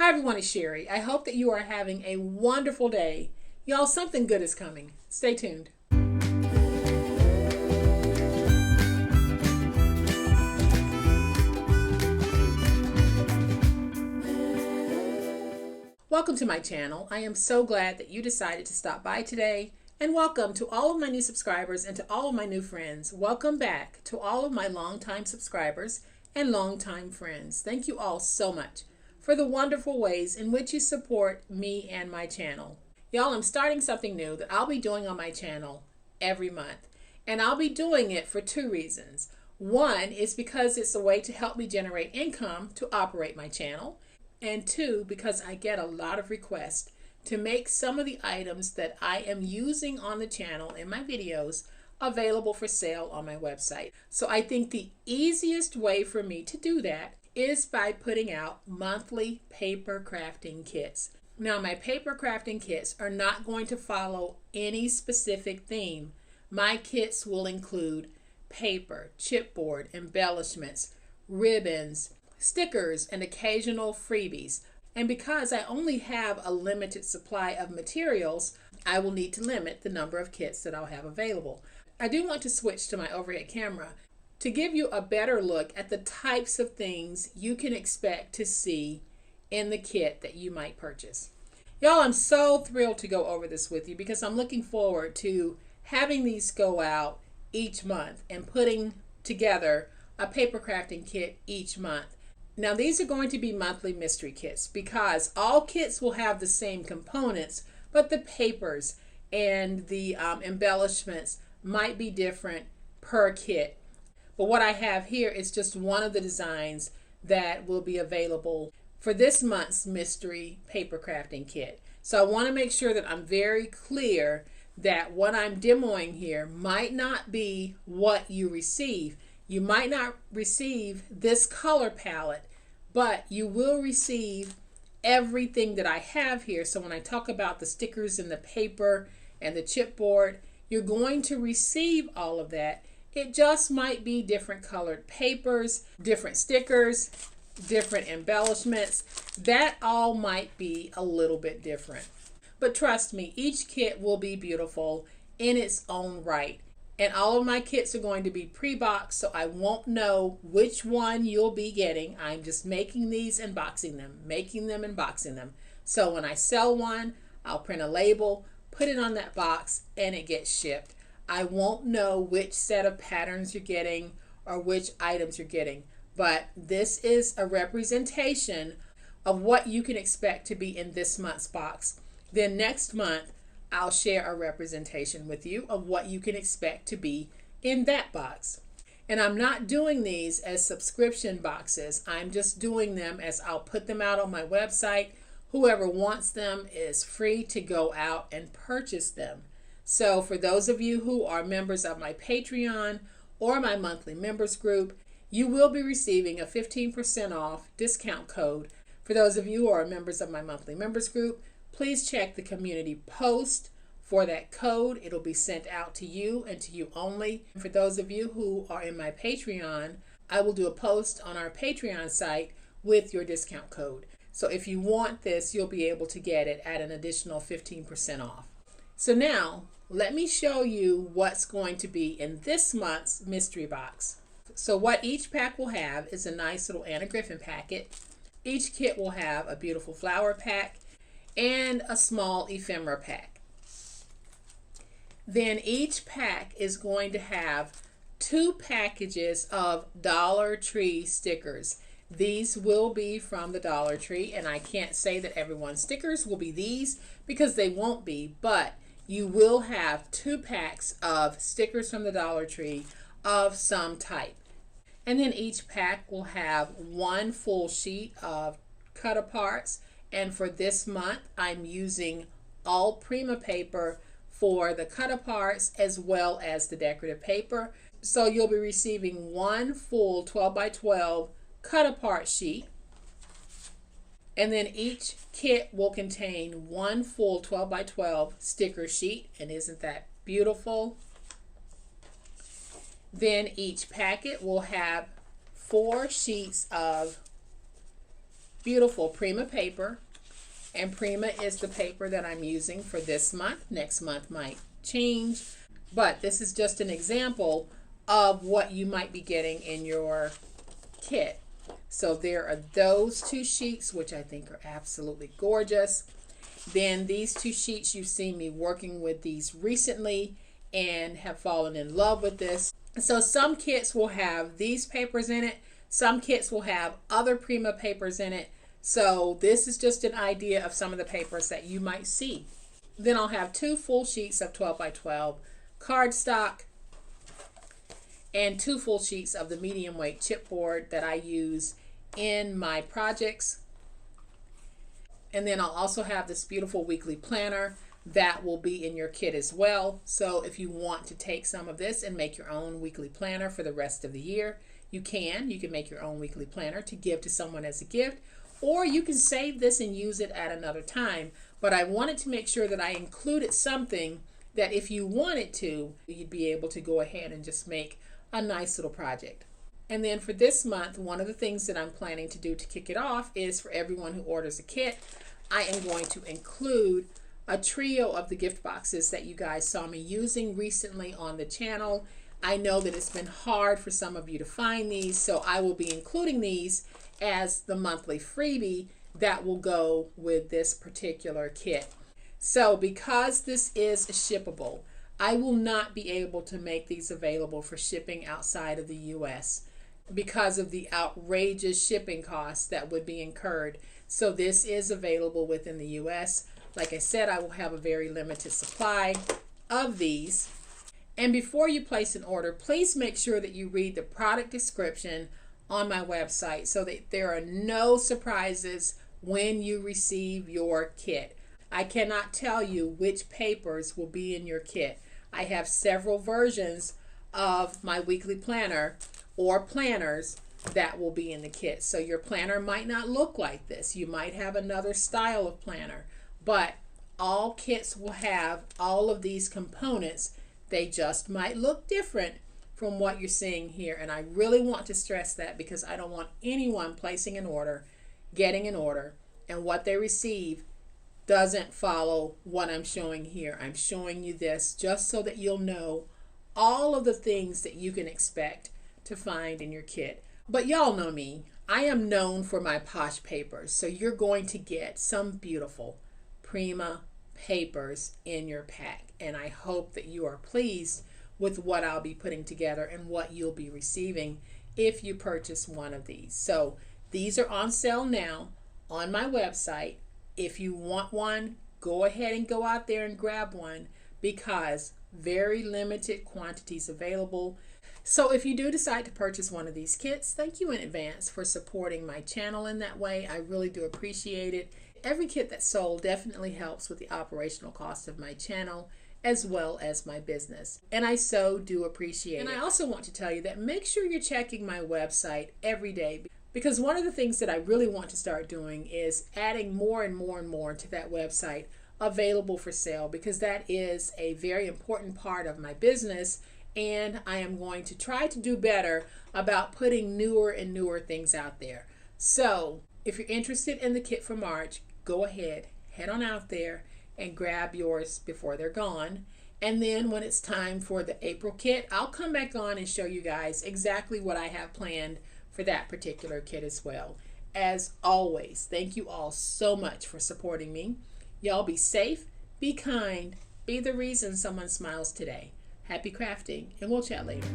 Hi everyone, it's Sherry. I hope that you are having a wonderful day. Y'all, something good is coming. Stay tuned. Welcome to my channel. I am so glad that you decided to stop by today. And welcome to all of my new subscribers and to all of my new friends. Welcome back to all of my longtime subscribers and longtime friends. Thank you all so much for the wonderful ways in which you support me and my channel. Y'all, I'm starting something new that I'll be doing on my channel every month. And I'll be doing it for two reasons. One is because it's a way to help me generate income to operate my channel. And two, because I get a lot of requests to make some of the items that I am using on the channel in my videos available for sale on my website. So I think the easiest way for me to do that is by putting out monthly paper crafting kits. Now, my paper crafting kits are not going to follow any specific theme. My kits will include paper, chipboard, embellishments, ribbons, stickers, and occasional freebies. And because I only have a limited supply of materials, I will need to limit the number of kits that I'll have available. I do want to switch to my overhead camera to give you a better look at the types of things you can expect to see in the kit that you might purchase. Y'all, I'm so thrilled to go over this with you because I'm looking forward to having these go out each month and putting together a paper crafting kit each month. Now, these are going to be monthly mystery kits because all kits will have the same components, but the papers and the embellishments might be different per kit. But what I have here is just one of the designs that will be available for this month's mystery paper crafting kit. So I want to make sure that I'm very clear that what I'm demoing here might not be what you receive. You might not receive this color palette, but you will receive everything that I have here. So when I talk about the stickers and the paper and the chipboard, you're going to receive all of that. It just might be different colored papers, different stickers, different embellishments. That all might be a little bit different. But trust me, each kit will be beautiful in its own right. And all of my kits are going to be pre-boxed, so I won't know which one you'll be getting. I'm just making these and boxing them, making them and boxing them. So when I sell one, I'll print a label, put it on that box, and it gets shipped. I won't know which set of patterns you're getting or which items you're getting, but this is a representation of what you can expect to be in this month's box. Then next month, I'll share a representation with you of what you can expect to be in that box. And I'm not doing these as subscription boxes. I'm just doing them as I'll put them out on my website. Whoever wants them is free to go out and purchase them. So for those of you who are members of my Patreon or my monthly members group, you will be receiving a 15% off discount code. For those of you who are members of my monthly members group, please check the community post for that code. It'll be sent out to you and to you only. For those of you who are in my Patreon, I will do a post on our Patreon site with your discount code. So if you want this, you'll be able to get it at an additional 15% off. So now, let me show you what's going to be in this month's mystery box. So what each pack will have is a nice little Anna Griffin packet. Each kit will have a beautiful flower pack and a small ephemera pack. Then each pack is going to have 2 packages of Dollar Tree stickers. These will be from the Dollar Tree, and I can't say that everyone's stickers will be these because they won't be, but you will have 2 packs of stickers from the Dollar Tree of some type. And then each pack will have 1 full sheet of cut aparts. And for this month, I'm using all Prima paper for the cut aparts as well as the decorative paper. So you'll be receiving 1 full 12 by 12 cut apart sheet. And then each kit will contain 1 full 12 by 12 sticker sheet. And isn't that beautiful? Then each packet will have 4 sheets of beautiful Prima paper. And Prima is the paper that I'm using for this month. Next month might change, but this is just an example of what you might be getting in your kit. So there are those 2 sheets, which I think are absolutely gorgeous. Then these 2 sheets, you've seen me working with these recently and have fallen in love with this. So some kits will have these papers in it. Some kits will have other Prima papers in it. So this is just an idea of some of the papers that you might see. Then I'll have 2 full sheets of 12 by 12 cardstock and 2 full sheets of the medium weight chipboard that I use in my projects. And then I'll also have this beautiful weekly planner that will be in your kit as well. So if you want to take some of this and make your own weekly planner for the rest of the year, you can. You can make your own weekly planner to give to someone as a gift, or you can save this and use it at another time. But I wanted to make sure that I included something that if you wanted to, you'd be able to go ahead and just make a nice little project. And then for this month, one of the things that I'm planning to do to kick it off is for everyone who orders a kit, I am going to include a trio of the gift boxes that you guys saw me using recently on the channel. I know that it's been hard for some of you to find these, so I will be including these as the monthly freebie that will go with this particular kit. So because this is shippable, I will not be able to make these available for shipping outside of the US because of the outrageous shipping costs that would be incurred. So this is available within the US. Like I said, I will have a very limited supply of these. And before you place an order, please make sure that you read the product description on my website so that there are no surprises when you receive your kit. I cannot tell you which papers will be in your kit. I have several versions of my weekly planner or planners that will be in the kit. So your planner might not look like this. You might have another style of planner, but all kits will have all of these components. They just might look different from what you're seeing here. And I really want to stress that because I don't want anyone placing an order, getting an order, and what they receive doesn't follow what I'm showing here. I'm showing you this just so that you'll know all of the things that you can expect to find in your kit. But y'all know me. I am known for my posh papers. So you're going to get some beautiful Prima papers in your pack. And I hope that you are pleased with what I'll be putting together and what you'll be receiving if you purchase one of these. So these are on sale now on my website. If you want one, go ahead and go out there and grab one because very limited quantities available. So if you do decide to purchase one of these kits, thank you in advance for supporting my channel in that way. I really do appreciate it. Every kit that's sold definitely helps with the operational cost of my channel as well as my business. And I so do appreciate it. And I also want to tell you that make sure you're checking my website every day because one of the things that I really want to start doing is adding more and more and more to that website available for sale because that is a very important part of my business. And I am going to try to do better about putting newer and newer things out there. So if you're interested in the kit for March, go ahead, head on out there and grab yours before they're gone. And then when it's time for the April kit, I'll come back on and show you guys exactly what I have planned for that particular kit as well. As always, thank you all so much for supporting me. Y'all be safe, be kind, be the reason someone smiles today. Happy crafting, and we'll chat later.